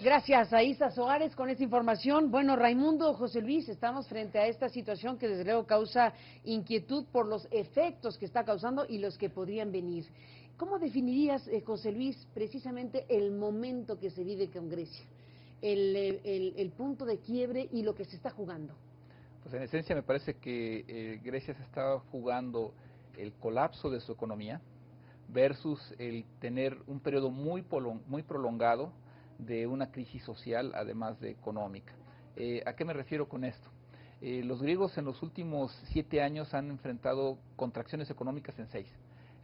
Gracias a Isa Soares con esta información. Bueno, Raimundo, José Luis, estamos frente a esta situación que desde luego causa inquietud por los efectos que está causando y los que podrían venir. ¿Cómo definirías, José Luis, precisamente el momento que se vive con Grecia? El punto de quiebre y lo que se está jugando. Pues en esencia me parece que Grecia se está jugando el colapso de su economía versus el tener un periodo muy prolongado de una crisis social, además de económica. ¿A qué me refiero con esto? Los griegos en los últimos 7 años han enfrentado contracciones económicas en 6.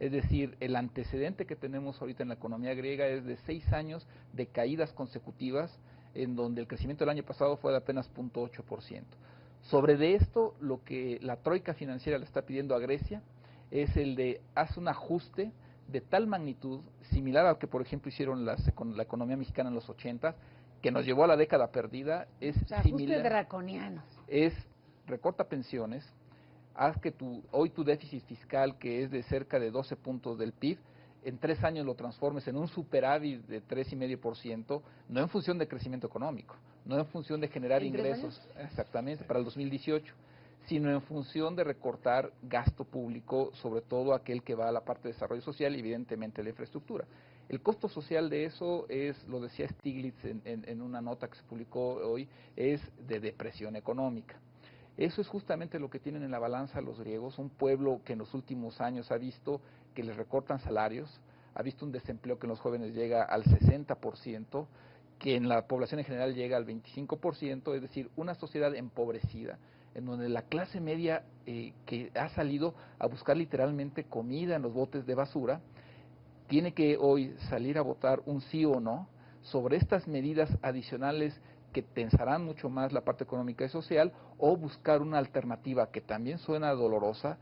Es decir, el antecedente que tenemos ahorita en la economía griega es de 6 años de caídas consecutivas, en donde el crecimiento del año pasado fue de apenas 0.8%. Sobre de esto, lo que la troika financiera le está pidiendo a Grecia es el de hacer un ajuste de tal magnitud, similar al que por ejemplo hicieron la economía mexicana en los 80, que nos llevó a la década perdida, es ajuste draconiano. Es recorta pensiones, haz que hoy tu déficit fiscal, que es de cerca de 12 puntos del PIB, en 3 años lo transformes en un superávit de 3,5%, no en función de crecimiento económico, no en función de generar ingresos, exactamente, para el 2018, sino en función de recortar gasto público, sobre todo aquel que va a la parte de desarrollo social y evidentemente la infraestructura. El costo social de eso es, lo decía Stiglitz en una nota que se publicó hoy, es de depresión económica. Eso es justamente lo que tienen en la balanza los griegos, un pueblo que en los últimos años ha visto que les recortan salarios, ha visto un desempleo que en los jóvenes llega al 60%, que en la población en general llega al 25%, es decir, una sociedad empobrecida, en donde la clase media que ha salido a buscar literalmente comida en los botes de basura, tiene que hoy salir a votar un sí o no sobre estas medidas adicionales que tensarán mucho más la parte económica y social, o buscar una alternativa que también suena dolorosa,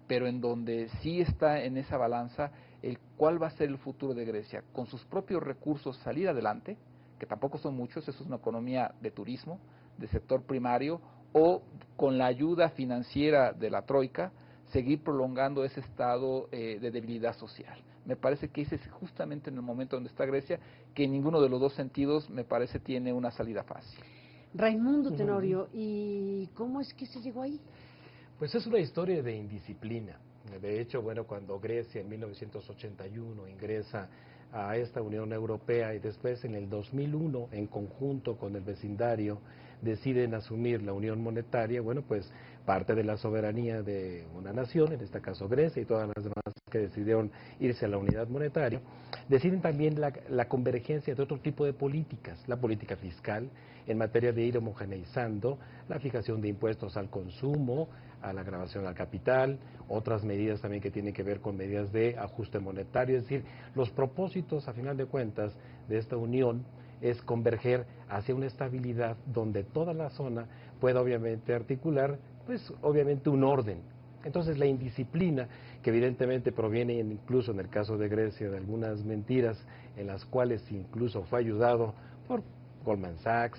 pero en donde sí está en esa balanza el cuál va a ser el futuro de Grecia, con sus propios recursos salir adelante, que tampoco son muchos, eso es una economía de turismo, de sector primario, o con la ayuda financiera de la troika, seguir prolongando ese estado de debilidad social. Me parece que ese es justamente en el momento donde está Grecia, que en ninguno de los dos sentidos me parece tiene una salida fácil. Raimundo Tenorio, ¿y cómo es que se llegó ahí? Pues es una historia de indisciplina. De hecho, bueno, cuando Grecia en 1981 ingresa a esta Unión Europea y después en el 2001, en conjunto con el vecindario, deciden asumir la Unión Monetaria, bueno, pues parte de la soberanía de una nación, en este caso Grecia y todas las demás que decidieron irse a la unidad monetaria, deciden también la convergencia de otro tipo de políticas, la política fiscal, en materia de ir homogeneizando la fijación de impuestos al consumo, a la grabación al capital, otras medidas también que tienen que ver con medidas de ajuste monetario, es decir, los propósitos a final de cuentas de esta unión es converger hacia una estabilidad donde toda la zona pueda obviamente articular, pues obviamente un orden. Entonces la indisciplina, que evidentemente proviene incluso en el caso de Grecia de algunas mentiras en las cuales incluso fue ayudado por Goldman Sachs,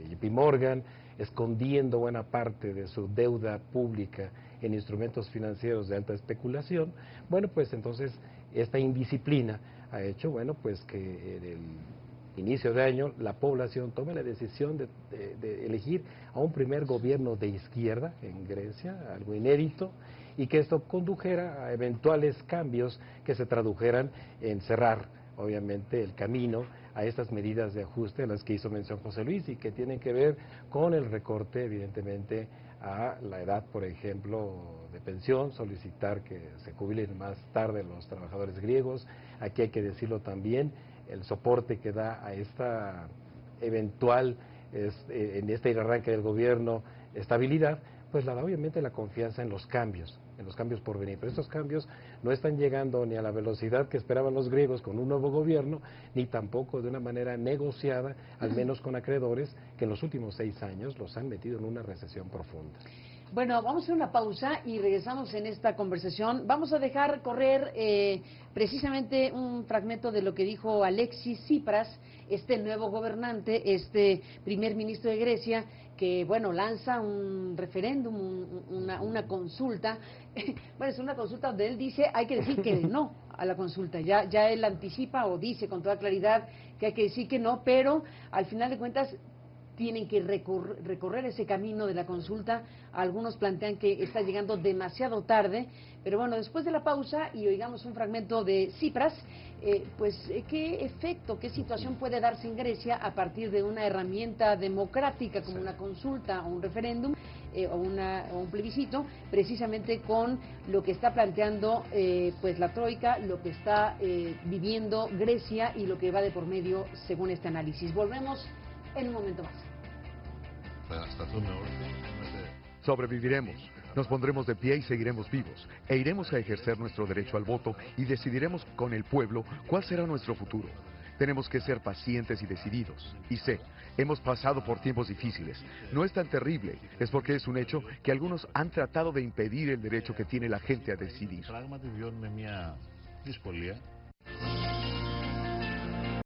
JP Morgan, escondiendo buena parte de su deuda pública en instrumentos financieros de alta especulación, bueno, pues entonces esta indisciplina ha hecho, bueno, pues que en el inicio de año la población tome la decisión de elegir a un primer gobierno de izquierda en Grecia, algo inédito, y que esto condujera a eventuales cambios que se tradujeran en cerrar, obviamente, el camino a estas medidas de ajuste a las que hizo mención José Luis y que tienen que ver con el recorte, evidentemente, a la edad, por ejemplo, de pensión, solicitar que se jubilen más tarde los trabajadores griegos. Aquí hay que decirlo también, el soporte que da a esta eventual, en este arranque del gobierno, estabilidad, pues la da obviamente la confianza en los cambios por venir. Pero estos cambios no están llegando ni a la velocidad que esperaban los griegos con un nuevo gobierno, ni tampoco de una manera negociada, al menos con acreedores que en los últimos 6 años los han metido en una recesión profunda. Bueno, vamos a hacer una pausa y regresamos en esta conversación. Vamos a dejar correr precisamente un fragmento de lo que dijo Alexis Tsipras, este nuevo gobernante, este primer ministro de Grecia, que, bueno, lanza un referéndum, una consulta. Bueno, es una consulta donde él dice, hay que decir que no a la consulta. Ya él anticipa o dice con toda claridad que hay que decir que no, pero al final de cuentas tienen que recorrer ese camino de la consulta. Algunos plantean que está llegando demasiado tarde, pero bueno, después de la pausa y oigamos un fragmento de Tsipras, ¿qué efecto, qué situación puede darse en Grecia a partir de una herramienta democrática como una consulta o un referéndum o un plebiscito, precisamente con lo que está planteando pues la Troika, lo que está viviendo Grecia y lo que va de por medio según este análisis? Volvemos en un momento más. Sobreviviremos, nos pondremos de pie y seguiremos vivos, e iremos a ejercer nuestro derecho al voto y decidiremos con el pueblo cuál será nuestro futuro. Tenemos que ser pacientes y decididos. Y sé, hemos pasado por tiempos difíciles. No es tan terrible, es porque es un hecho que algunos han tratado de impedir el derecho que tiene la gente a decidir.